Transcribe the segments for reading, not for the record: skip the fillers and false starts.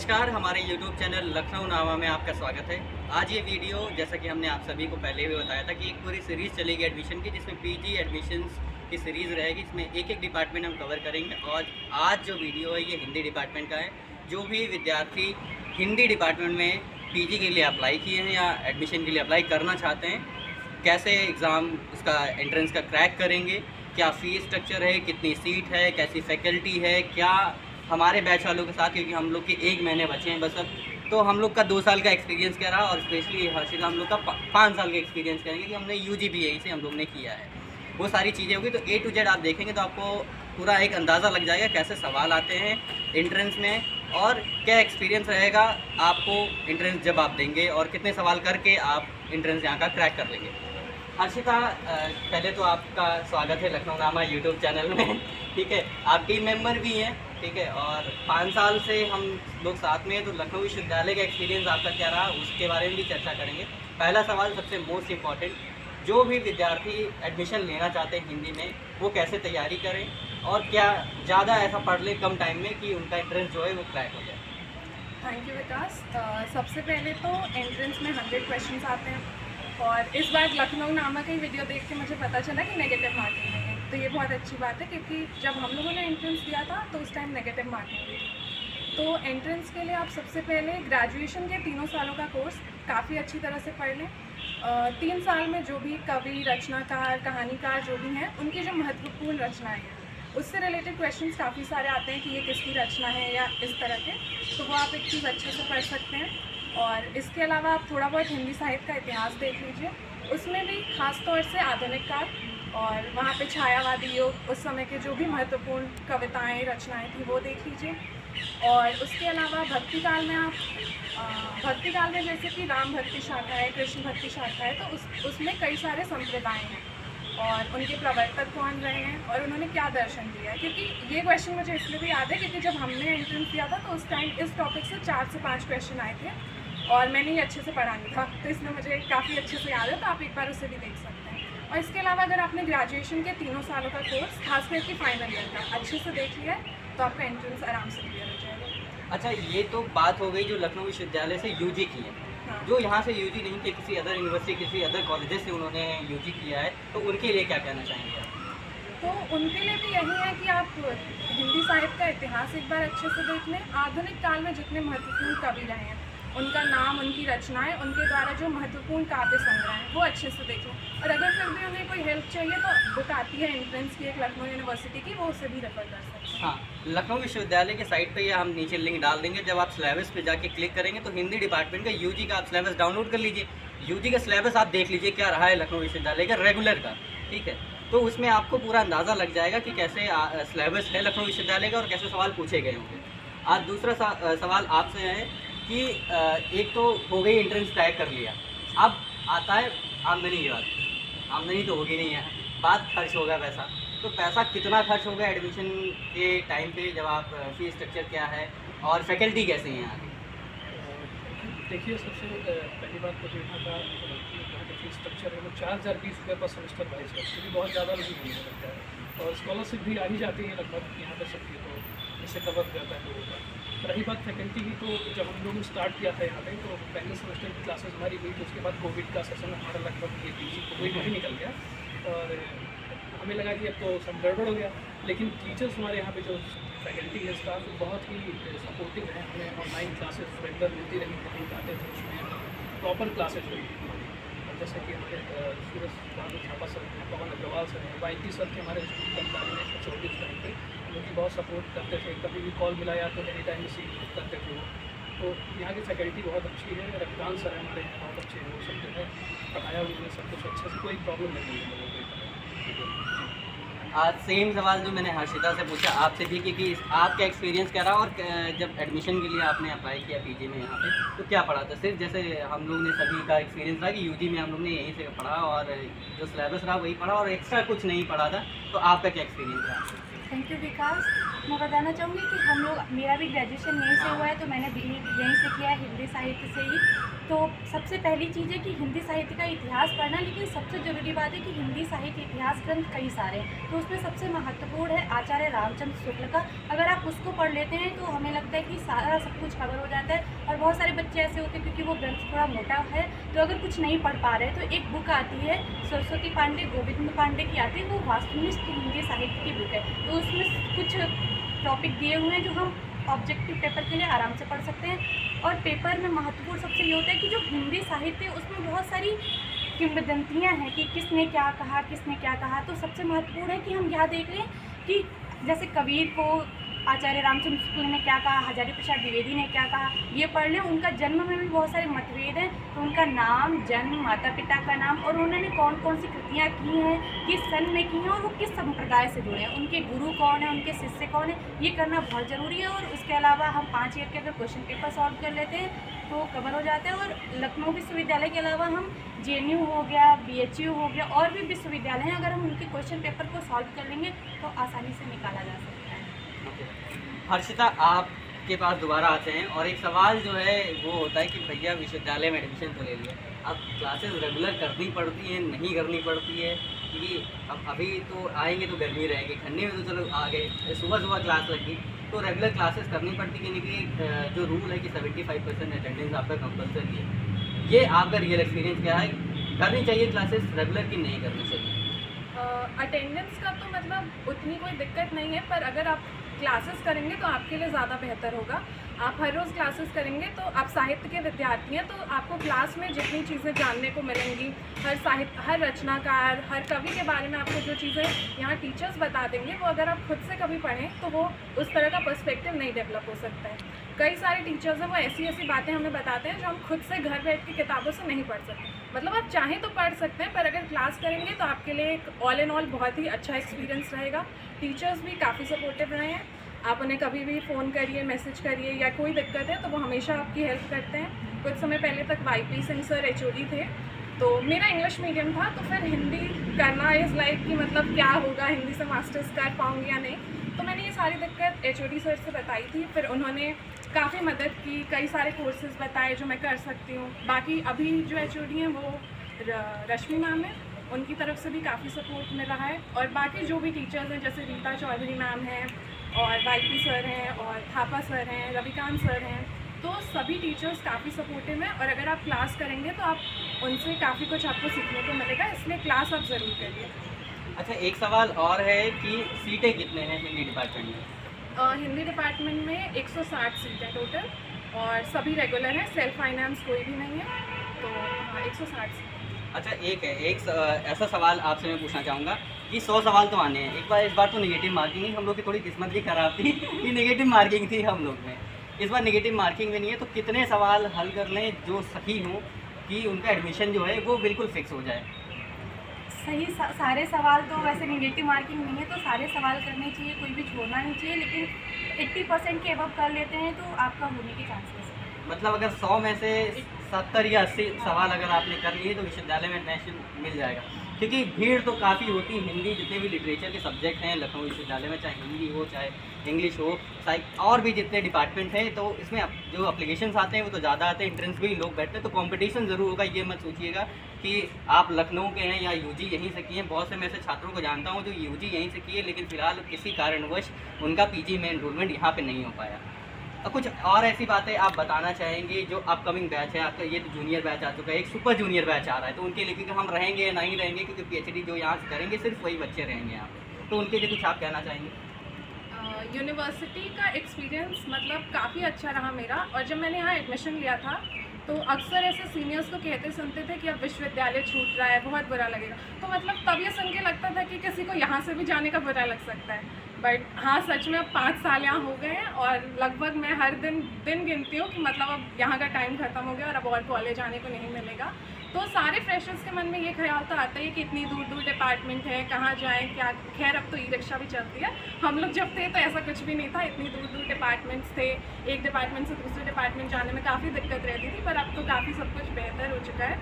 नमस्कार, हमारे YouTube channel Lucknow नामा में आपका स्वागत है। आज ये वीडियो जैसा कि हमने आप सभी को पहले भी बताया था कि एक पूरी सीरीज़ चलेगी एडमिशन की, जिसमें पीजी एडमिशन्स की सीरीज़ रहेगी। इसमें एक-एक डिपार्टमेंट हम कवर करेंगे और आज जो वीडियो है ये हिंदी डिपार्टमेंट का है। जो भी विद्यार्थी हिंदी डिपार्टमेंट में पीजी के लिए अप्लाई किए हैं या एडमिशन के लिए अप्लाई करना चाहते हैं, कैसे एग्ज़ाम उसका एंट्रेंस का क्रैक करेंगे, क्या फ़ीस स्ट्रक्चर है, कितनी सीट है, कैसी फैकल्टी है, क्या हमारे बैच वालों के साथ, क्योंकि हम लोग के 1 महीने बचे हैं बस अब, तो हम लोग का 2 साल का एक्सपीरियंस क्या रहा और स्पेशली हर्षिता हम लोग का 5 साल का एक्सपीरियंस करेंगे कि हमने यूजी भी यहीं से हम लोग ने किया है। वो सारी चीज़ें होगी, तो A to Z आप देखेंगे तो आपको पूरा एक अंदाज़ा लग जाएगा कैसे सवाल आते हैं एंट्रेंस में और क्या एक्सपीरियंस रहेगा आपको एंट्रेंस जब आप देंगे और कितने सवाल करके आप एंट्रेंस यहाँ का क्रैक कर लेंगे। हर्षिता, पहले तो आपका स्वागत है लखनऊ नामा यूट्यूब चैनल में। ठीक है, आप टीम मेंबर भी हैं, ठीक है, और 5 साल से हम लोग साथ में हैं, तो लखनऊ विश्वविद्यालय का एक्सपीरियंस आपका क्या रहा उसके बारे में भी चर्चा करेंगे। पहला सवाल सबसे मोस्ट इम्पॉर्टेंट, जो भी विद्यार्थी एडमिशन लेना चाहते हैं हिंदी में, वो कैसे तैयारी करें और क्या ज़्यादा ऐसा पढ़ लें कम टाइम में कि उनका एंट्रेंस जो है वो क्रैक हो जाए। थैंक यू विकास। सबसे पहले तो एंट्रेंस में 100 क्वेश्चंस आते हैं और इस बार लखनऊ नामा की वीडियो देख के मुझे पता चला कि नेगेटिव मार्किंग है, तो ये बहुत अच्छी बात है क्योंकि जब हम लोगों ने एंट्रेंस दिया था तो उस टाइम नेगेटिव मार्किंग हुई थी। तो एंट्रेंस के लिए आप सबसे पहले ग्रेजुएशन के 3 सालों का कोर्स काफ़ी अच्छी तरह से पढ़ लें। 3 साल में जो भी कवि, रचनाकार, कहानीकार जो भी हैं, उनकी जो महत्वपूर्ण रचनाएँ हैं उससे रिलेटेड क्वेश्चंस काफ़ी सारे आते हैं कि ये किसकी रचना है या इस तरह के, तो वो आप एक चीज़ अच्छे से पढ़ सकते हैं। और इसके अलावा आप थोड़ा बहुत हिंदी साहित्य का इतिहास देख लीजिए, उसमें भी ख़ास तौर से आधुनिक काल और वहाँ पे छायावादी युग, उस समय के जो भी महत्वपूर्ण कविताएं, रचनाएं थी वो देख लीजिए। और उसके अलावा भक्ति काल में आप भक्ति काल में जैसे कि राम भक्ति शाखा है, कृष्ण भक्ति शाखा है, तो उसमें कई सारे संप्रदाय हैं और उनके प्रवर्तक कौन रहे हैं और उन्होंने क्या दर्शन दिया है। क्योंकि ये क्वेश्चन मुझे इसलिए भी याद है क्योंकि जब हमने एंट्रेंस दिया था तो उस टाइम इस टॉपिक से 4 से 5 क्वेश्चन आए थे और मैंने ये अच्छे से पढ़ा नहीं था, तो इसलिए मुझे काफ़ी अच्छे से याद है, तो आप एक बार उसे भी देख सकते हैं। और इसके अलावा अगर आपने ग्रेजुएशन के 3 सालों का कोर्स खास करके फाइनल ईयर का अच्छे से देख लिया है तो आपका एंट्रेंस आराम से क्लियर हो जाएगा। अच्छा, ये तो बात हो गई जो लखनऊ विश्वविद्यालय से यूजी की है। हाँ। जो यहाँ से यूजी नहीं किया, किसी अदर यूनिवर्सिटी, किसी अदर कॉलेजेस से उन्होंने यूजी किया है, तो उनके लिए क्या कहना चाहेंगे आप? तो उनके लिए भी यही है कि आप हिंदी साहित्य का इतिहास एक बार अच्छे से देख लें। आधुनिक काल में जितने महत्वपूर्ण कवि रहे हैं उनका नाम, उनकी रचनाएं, उनके द्वारा जो महत्वपूर्ण काव्य संग्रह हैं वो अच्छे से देख लें। और अगर फिर भी उन्हें कोई हेल्प चाहिए तो बुक आती है एंट्रेंस की एक लखनऊ यूनिवर्सिटी की, वो उसे भी रेफर कर सकते हैं। हाँ, लखनऊ विश्वविद्यालय के साइट पे या हम नीचे लिंक डाल देंगे। जब आप सिलेबस पे जाके क्लिक करेंगे तो हिंदी डिपार्टमेंट का यूजी का आप सिलेबस डाउनलोड कर लीजिए। यूजी का सिलेबस आप देख लीजिए क्या रहा है लखनऊ विश्वविद्यालय का रेगुलर का, ठीक है, तो उसमें आपको पूरा अंदाज़ा लग जाएगा कि कैसे सिलेबस है लखनऊ विश्वविद्यालय का और कैसे सवाल पूछे गए होंगे। आज दूसरा सवाल आपसे है कि एक तो हो गई एंट्रेंस क्रैक कर लिया, अब आता है आमदनी की बात। आमदनी तो होगी नहीं है, बात खर्च होगा पैसा। तो पैसा कितना खर्च होगा एडमिशन के टाइम पे, जब आप फीस स्ट्रक्चर क्या है और फैकल्टी कैसे हैं यहाँ की? देखिए, सबसे पहली बात तो यहाँ का फीस स्ट्रक्चर है वो 4020 रुपये पर सेमेस्टर वाइज है, क्योंकि बहुत ज़्यादा नहीं होने लगता है और स्कॉलरशिप भी आ ही जाती है लगभग यहाँ पर सबकी, तो इससे कवर हो जाता है लोगों का। रही बात फैकल्टी की, तो जब हम लोगों ने स्टार्ट किया था यहाँ पे तो पहले सेमेस्टर की क्लासेस हमारी हुई, तो उसके बाद कोविड का सेशन हमारा लगभग ये पीजी कोविड में ही निकल गया और हमें लगा कि अब तो सब गड़बड़ हो गया। लेकिन टीचर्स हमारे यहाँ पे जो फैकल्टी है, स्टाफ बहुत ही सपोर्टिव है। हमें ऑनलाइन क्लासेस रेगुलर मिलती रही, कहीं जाते थे उसमें प्रॉपर क्लासेज हुई हमारी। जैसे कि हमारे सूरज बहादुर छापा सर हैं, पवन अग्रवाल सर हैं, वाईटी सर थे हमारे कर्मचारी में छोटे उस टाइम पे, जो कि बहुत सपोर्ट करते थे। कभी भी कॉल मिलाया तो एनी टाइम रिसीव करते थे वो। तो यहाँ की फैकल्टी बहुत अच्छी है। रविकांत सर हैं हमारे यहाँ, बहुत अच्छे हैं वो सब, जो है पढ़ाया उन्होंने सब कुछ अच्छे से, कोई प्रॉब्लम नहीं है लोगों को। आज सेम सवाल जो मैंने हर्षिता से पूछा आपसे भी कि आपका एक्सपीरियंस क्या रहा और जब एडमिशन के लिए आपने अप्लाई किया पीजी में यहाँ पे, तो क्या पढ़ा था? सिर्फ जैसे हम लोग ने सभी का एक्सपीरियंस रहा कि यूजी में हम लोग ने यहीं से पढ़ा और जो सिलेबस रहा वही पढ़ा और एक्स्ट्रा कुछ नहीं पढ़ा था, तो आपका क्या एक्सपीरियंस रहा? थैंक यू विकास। मैं बताना चाहूँगी कि हम लोग, मेरा भी ग्रेजुएशन यहीं से हुआ है, तो मैंने बी यहीं से किया है, हिंदी साहित्य से ही। तो सबसे पहली चीज़ है कि हिंदी साहित्य का इतिहास पढ़ना, लेकिन सबसे ज़रूरी बात है कि हिंदी साहित्य इतिहास ग्रंथ कई सारे हैं, तो उसमें सबसे महत्वपूर्ण है आचार्य रामचंद्र शुक्ल का। अगर आप उसको पढ़ लेते हैं तो हमें लगता है कि सारा सब कुछ कवर हो जाता है। और बहुत सारे बच्चे ऐसे होते हैं, क्योंकि वो ग्रंथ थोड़ा मोटा है, तो अगर कुछ नहीं पढ़ पा रहे तो एक बुक आती है सरस्वती पांडे, गोविंद पांडे की आती है, वो वास्तुनिष्ठ हिंदी साहित्य की बुक है। तो उसमें कुछ टॉपिक दिए हुए हैं जो हम ऑब्जेक्टिव पेपर के लिए आराम से पढ़ सकते हैं। और पेपर में महत्वपूर्ण सबसे ये होता है कि जो हिंदी साहित्य है उसमें बहुत सारी किंवदंतियाँ हैं कि किसने क्या कहा, किसने क्या कहा। तो सबसे महत्वपूर्ण है कि हम यह देख लें कि जैसे कबीर को आचार्य रामचंद्र शुक्ल ने क्या कहा, हजारी प्रसाद द्विवेदी ने क्या कहा, ये पढ़ लें। उनका जन्म में भी बहुत सारे मतभेद हैं, तो उनका नाम, जन्म, माता पिता का नाम और उन्होंने कौन कौन सी कृतियाँ की हैं, किस सन में की हैं और वो किस संप्रदाय से जुड़े हैं, उनके गुरु कौन है, उनके शिष्य कौन है, ये करना बहुत ज़रूरी है। और उसके अलावा हम 5 ईयर के अगर क्वेश्चन पेपर सॉल्व कर लेते हैं तो कवर हो जाता है। और लखनऊ विश्वविद्यालय के अलावा हम JNU हो गया, BHU हो गया, और भी विश्वविद्यालय हैं, अगर हम उनके क्वेश्चन पेपर को सॉल्व कर लेंगे तो आसानी से निकाला जा सकता है। हर्षिता, आपके पास दोबारा आते हैं और एक सवाल जो है वो होता है कि भैया विश्वविद्यालय में एडमिशन तो ले लिया, अब क्लासेस रेगुलर करनी पड़ती हैं, नहीं करनी पड़ती है? क्योंकि अब अभी तो आएंगे तो गर्मी रहेगी, ठंडी में तो चलो आ गए, सुबह सुबह क्लास लगी तो रेगुलर क्लासेस करनी पड़ती है, क्योंकि जो रूल है कि 75% अटेंडेंस आपका कंपलसरी है। ये आपका रियल एक्सपीरियंस क्या है, करनी चाहिए क्लासेस रेगुलर की नहीं करनी चाहिए? अटेंडेंस का तो मतलब उतनी कोई दिक्कत नहीं है, पर अगर आप क्लासेस करेंगे तो आपके लिए ज़्यादा बेहतर होगा। आप हर रोज़ क्लासेस करेंगे तो आप साहित्य के विद्यार्थी हैं, तो आपको क्लास में जितनी चीज़ें जानने को मिलेंगी, हर रचनाकार, हर कवि के बारे में आपको जो चीज़ें यहाँ टीचर्स बता देंगे, वो अगर आप खुद से कभी पढ़ें तो वो उस तरह का पर्सपेक्टिव नहीं डेवलप हो सकता है। कई सारे टीचर्स हैं वो ऐसी ऐसी बातें हमें बताते हैं जो हम खुद से घर बैठ के किताबों से नहीं पढ़ सकते। मतलब आप चाहें तो पढ़ सकते हैं, पर अगर क्लास करेंगे तो आपके लिए एक ऑल इन ऑल बहुत ही अच्छा एक्सपीरियंस रहेगा। टीचर्स भी काफ़ी सपोर्टिव रहे हैं, आप उन्हें कभी भी फ़ोन करिए, मैसेज करिए, या कोई दिक्कत है तो वो हमेशा आपकी हेल्प करते हैं। कुछ समय पहले तक YP सिंह सर HOD थे, तो मेरा इंग्लिश मीडियम था, तो फिर हिंदी करना इज़ लाइक कि मतलब क्या होगा, हिंदी से मास्टर्स कर पाऊँगी या नहीं। तो मैंने ये सारी दिक्कत HOD सर से बताई थी, फिर उन्होंने काफ़ी मदद की, कई सारे कोर्सेज़ बताए जो मैं कर सकती हूँ। बाकी अभी जो HOD हैं वो रश्मि मैम है, उनकी तरफ से भी काफ़ी सपोर्ट मिल रहा है। और बाकी जो भी टीचर्स हैं जैसे रीता चौधरी मैम हैं और YP सर हैं और थापा सर हैं, रविकांत सर हैं, तो सभी टीचर्स काफ़ी सपोर्टिव हैं। और अगर आप क्लास करेंगे तो आप उनसे काफ़ी कुछ आपको सीखने को मिलेगा, इसलिए क्लास आप ज़रूर करिए। अच्छा, एक सवाल और है कि सीटें कितने हैं हिंदी डिपार्टमेंट में? हिंदी डिपार्टमेंट में 160 सीट है टोटल, और सभी रेगुलर हैं, सेल्फ फाइनेंस कोई भी नहीं है, तो हाँ 160 सीट। अच्छा, ऐसा सवाल आपसे मैं पूछना चाहूँगा कि 100 सवाल तो आने हैं। इस बार तो नेगेटिव मार्किंग ही, हम लोग की थोड़ी किस्मत भी खराब थी कि नेगेटिव मार्किंग थी हम लोग में। इस बार नेगेटिव मार्किंग भी नहीं है, तो कितने सवाल हल कर लें जो सही हों कि उनका एडमिशन जो है वो बिल्कुल फिक्स हो जाए? सही सारे सवाल तो वैसे नेगेटिव मार्किंग नहीं है, तो सारे सवाल करने चाहिए, कोई भी छोड़ना नहीं चाहिए, लेकिन 80% के अबव कर लेते हैं तो आपका होने के चांसेस हैं। मतलब अगर 100 में से 70 या 80 सवाल अगर आपने कर लिए तो विश्वविद्यालय में एडमिशन मिल जाएगा, क्योंकि भीड़ तो काफ़ी होती है। हिंदी जितने भी लिटरेचर के सब्जेक्ट हैं लखनऊ विश्वविद्यालय में, चाहे हिंदी हो, चाहे इंग्लिश हो, और भी जितने डिपार्टमेंट हैं, तो इसमें जो एप्लीकेशंस आते हैं वो तो ज़्यादा आते हैं, एंट्रेंस भी लोग बैठते हैं, तो कंपटीशन ज़रूर होगा। ये मत सोचिएगा कि आप लखनऊ के हैं या UG यहीं से किए हैं। बहुत से मैं ऐसे छात्रों को जानता हूँ जो UG यहीं से किए, लेकिन फ़िलहाल किसी कारणवश उनका PG में एनरोलमेंट यहाँ पर नहीं हो पाया। कुछ और ऐसी बातें आप बताना चाहेंगे जो अपकमिंग बैच है आपका? ये तो जूनियर बैच आ चुका है, एक सुपर जूनियर बैच आ रहा है, तो उनके लिए, क्योंकि हम रहेंगे या नहीं रहेंगे, क्योंकि PhD जो यहाँ से करेंगे सिर्फ वही बच्चे रहेंगे यहाँ पे, तो उनके लिए कुछ आप कहना चाहेंगे? यूनिवर्सिटी का एक्सपीरियंस मतलब काफ़ी अच्छा रहा मेरा। और जब मैंने यहाँ एडमिशन लिया था तो अक्सर ऐसे सीनियर्स को कहते सुनते थे कि अब विश्वविद्यालय छूट रहा है, बहुत बुरा लगेगा। तो मतलब तब ये सुन के लगता था कि किसी को यहाँ से भी जाने का बुरा लग सकता है, बट हाँ सच में अब 5 साल यहाँ हो गए हैं और लगभग मैं हर दिन गिनती हूँ कि मतलब अब यहाँ का टाइम ख़त्म हो गया और अब और कॉलेज आने को नहीं मिलेगा। तो सारे फ्रेशर्स के मन में ये ख्याल तो आता है कि इतनी दूर दूर डिपार्टमेंट है, कहाँ जाएँ क्या। खैर अब तो ई-रिक्शा भी चलती है, हम लोग जब थे तो ऐसा कुछ भी नहीं था, इतनी दूर दूर डिपार्टमेंट्स थे, एक डिपार्टमेंट से दूसरे डिपार्टमेंट जाने में काफ़ी दिक्कत रहती थी, पर अब तो काफ़ी सब कुछ बेहतर हो चुका है।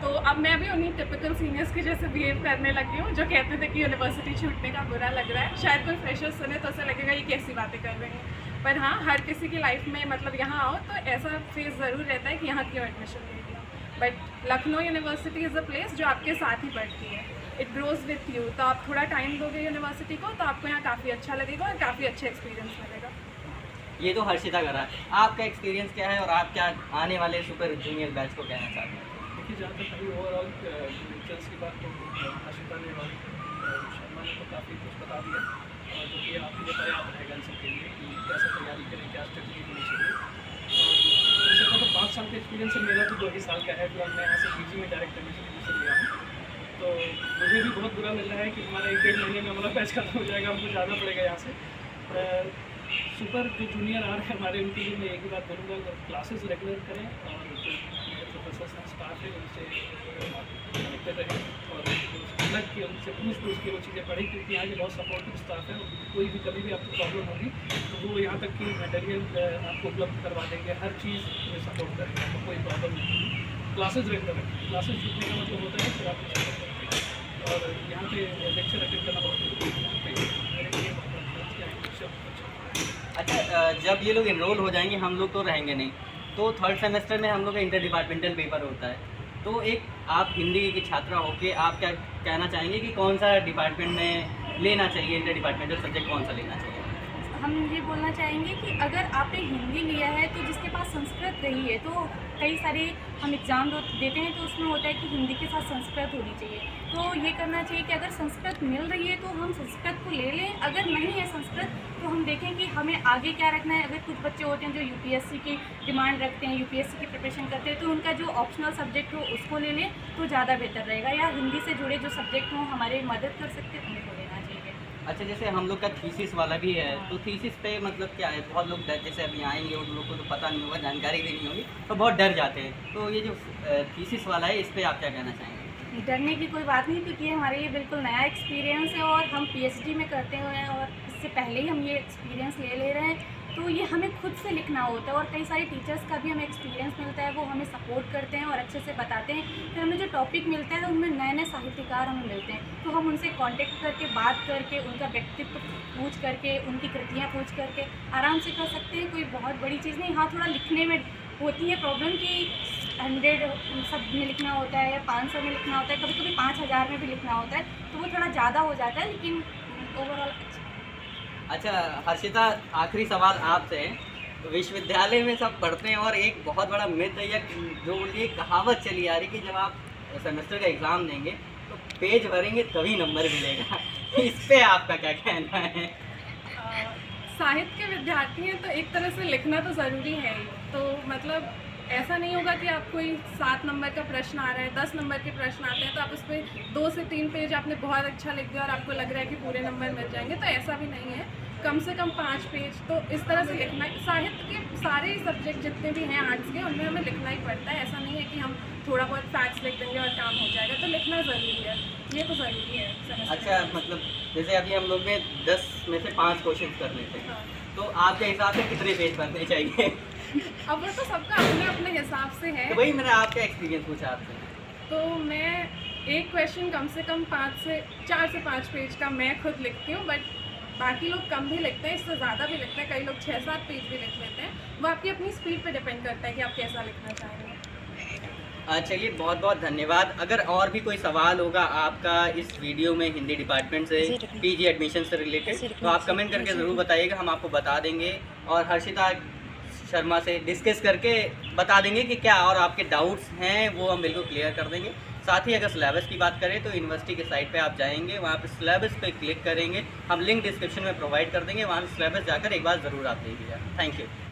तो अब मैं भी उन्हीं टिपिकल सीनियर्स के जैसे बिहेव करने लगी हूँ जो कहते थे कि यूनिवर्सिटी छूटने का बुरा लग रहा है। शायद कोई फ्रेशर सुने तो उसे लगेगा ये कैसी बातें कर रहे हैं, पर हाँ, हर किसी की लाइफ में मतलब यहाँ आओ तो ऐसा फेज ज़रूर रहता है कि यहाँ क्यों एडमिशन ले लिया। But Lucknow university is a place जो आपके साथ ही पढ़ती है, इट ग्रोज विथ यू। तो आप थोड़ा टाइम दोगे यूनिवर्सिटी को तो आपको यहाँ काफ़ी अच्छा लगेगा और काफ़ी अच्छा एक्सपीरियंस मिलेगा। ये तो हर्षिता कर रहा है, आपका एक्सपीरियंस क्या है और आप क्या आने वाले सुपर जूनियर बैच को कहना चाहते हैं? देखिए, जहाँ तक अभी ओवरऑल रिजल्ट्स की बात तो हर्षिता ने और शर्मा ने तो काफ़ी कुछ बता दिया, और जो कि आपने बताया आप रहेगा इन सबके लिए कि कैसे तैयारी करें, क्या स्ट्रेटजी होनी चाहिए। और हर्षिता तो 5 साल का एक्सपीरियंस है, मेरा तो 2 ही साल का है। फिर मैं यहाँ से पीजी में डायरेक्ट एडमिशन लिया हूँ, तो मुझे भी बहुत बुरा लग रहा है कि हमारा 1-1.5 महीने में हमारा बैच खत्म हो जाएगा, हमको जाना पड़ेगा यहाँ से। सुपर जो जूनियर आ रहे हैं हमारे, उनके लिए मैं एक ही बात बोलूँगा, अगर क्लासेस रेगुलर करें और जो प्रोफेसर्स हैं, स्टाफ है, उनसे कनेक्टेड रहें और अलग के उनसे पूछ के वो चीज़ें पढ़ें, क्योंकि यहाँ के बहुत सपोर्टिव स्टाफ है। कोई भी कभी भी आपको प्रॉब्लम होगी तो वो यहाँ तक कि मटेरियल आपको उपलब्ध करवा देंगे, हर चीज़ में सपोर्ट करेंगे, आपको कोई प्रॉब्लम नहीं होगी। क्लासेस रेगुलर रखें, क्लासेस छूटने का मतलब होता है फिर आप सपोर्ट करेंगे, और यहाँ पे लेक्चर अटेंड करना बहुत मेरे लिए अच्छा, जब ये लोग इनरोल हो जाएंगे, हम लोग तो रहेंगे नहीं, तो 3rd सेमेस्टर में हम लोग का इंटर डिपार्टमेंटल पेपर होता है। तो एक आप हिंदी की छात्रा होके आप क्या कहना चाहेंगे कि कौन सा डिपार्टमेंट में लेना चाहिए, इंटर डिपार्टमेंटल सब्जेक्ट कौन सा लेना चाहिए? हम ये बोलना चाहेंगे कि अगर आपने हिंदी लिया है तो जिसके पास संस्कृत रही है, तो कई सारे हम एग्ज़ाम देते हैं तो उसमें होता है कि हिंदी के साथ संस्कृत होनी चाहिए। तो ये करना चाहिए कि अगर संस्कृत मिल रही है तो हम संस्कृत को ले लें, अगर नहीं है संस्कृत तो हम देखें कि हमें आगे क्या रखना है। अगर कुछ बच्चे होते हैं जो यूपीएससी की डिमांड रखते हैं, यूपीएससी की प्रिपरेशन करते हैं, तो उनका जो ऑप्शनल सब्जेक्ट हो उसको ले लें तो ज़्यादा बेहतर रहेगा, या हिंदी से जुड़े जो सब्जेक्ट हों हमारे मदद कर सकते हैं उनको लेना चाहिए। अच्छा, जैसे हम लोग का थीसिस वाला भी है, तो थीसिस पे मतलब क्या है, बहुत लोग जैसे अभी आएंगे उन लोग को तो पता नहीं होगा, जानकारी भी नहीं होगी, तो बहुत डर जाते हैं। तो ये जो थीसिस वाला है, इस पर आप क्या कहना चाहेंगे? डरने की कोई बात नहीं, क्योंकि हमारे ये बिल्कुल नया एक्सपीरियंस है और हम पीएचडी में करते हुए हैं और इससे पहले ही हम ये एक्सपीरियंस ले रहे हैं। तो ये हमें खुद से लिखना होता है और कई सारे टीचर्स का भी हमें एक्सपीरियंस मिलता है, वो हमें सपोर्ट करते हैं और अच्छे से बताते हैं। फिर हमें जो टॉपिक मिलता है उनमें नए नए साहित्यकार हमें मिलते हैं, तो हम उनसे कांटेक्ट करके बात करके उनका व्यक्तित्व पूछ करके उनकी कृतियाँ पूछ करके आराम से कर सकते हैं। कोई बहुत बड़ी चीज़ नहीं। हाँ, थोड़ा लिखने में होती है प्रॉब्लम कि 100 सब में लिखना होता है या 500 में लिखना होता है, कभी कभी 5000 में भी लिखना होता है, तो वो थोड़ा ज़्यादा हो जाता है, लेकिन ओवरऑल अच्छा हर्षिता, आखिरी सवाल आपसे है। विश्वविद्यालय में सब पढ़ते हैं और एक बहुत बड़ा मिथ है या जो ये कहावत चली आ रही कि जब आप सेमेस्टर का एग्ज़ाम देंगे तो पेज भरेंगे तभी नंबर मिलेगा। इस पे आपका क्या कहना है? साहित्य के विद्यार्थी हैं तो एक तरह से लिखना तो ज़रूरी है ही। तो मतलब ऐसा नहीं होगा कि आप कोई 7 नंबर का प्रश्न आ रहा है, 10 नंबर के प्रश्न आते हैं तो आप उस पर 2 से 3 पेज आपने बहुत अच्छा लिख दिया और आपको लग रहा है कि पूरे नंबर मिल जाएंगे, तो ऐसा भी नहीं है। कम से कम 5 पेज तो इस तरह से लिखना है। साहित्य के सारे सब्जेक्ट जितने भी हैं आर्ट्स के, उनमें हमें लिखना ही पड़ता है। ऐसा नहीं है कि हम थोड़ा बहुत फैक्ट्स लिख देंगे और काम हो जाएगा, तो लिखना ज़रूरी है, ये तो ज़रूरी है। अच्छा, मतलब जैसे अभी हम लोग ने 10 में से 5 क्वेश्चन कर लेते हैं, तो आपके हिसाब से कितने पेज बनने चाहिए? अब वो तो सबका अपने अपने हिसाब से है। तो वही मैंने आपका एक्सपीरियंस पूछा आपसे। तो मैं एक क्वेश्चन कम से कम 4 से 5 पेज का मैं खुद लिखती हूँ, बट बाकी लोग कम भी लिखते हैं, इससे ज़्यादा भी लिखते हैं। कई लोग 6-7 पेज भी लिख लेते हैं। वो आपकी अपनी स्पीड पे डिपेंड करता है कि आप कैसा लिखना चाहेंगे। चलिए, बहुत बहुत धन्यवाद। अगर और भी कोई सवाल होगा आपका इस वीडियो में हिंदी डिपार्टमेंट से, पीजी एडमिशन से रिलेटेड, तो आप कमेंट करके ज़रूर बताइएगा, हम आपको बता देंगे और हर्षिता शर्मा से डिस्कस करके बता देंगे कि क्या और आपके डाउट्स हैं वो हम बिल्कुल क्लियर कर देंगे। साथ ही अगर सिलेबस की बात करें तो यूनिवर्सिटी के साइट पे आप जाएंगे, वहाँ पे सिलेबस पे क्लिक करेंगे, हम लिंक डिस्क्रिप्शन में प्रोवाइड कर देंगे, वहाँ पे सिलेबस जाकर एक बार ज़रूर आप देखिएगा। Thank you.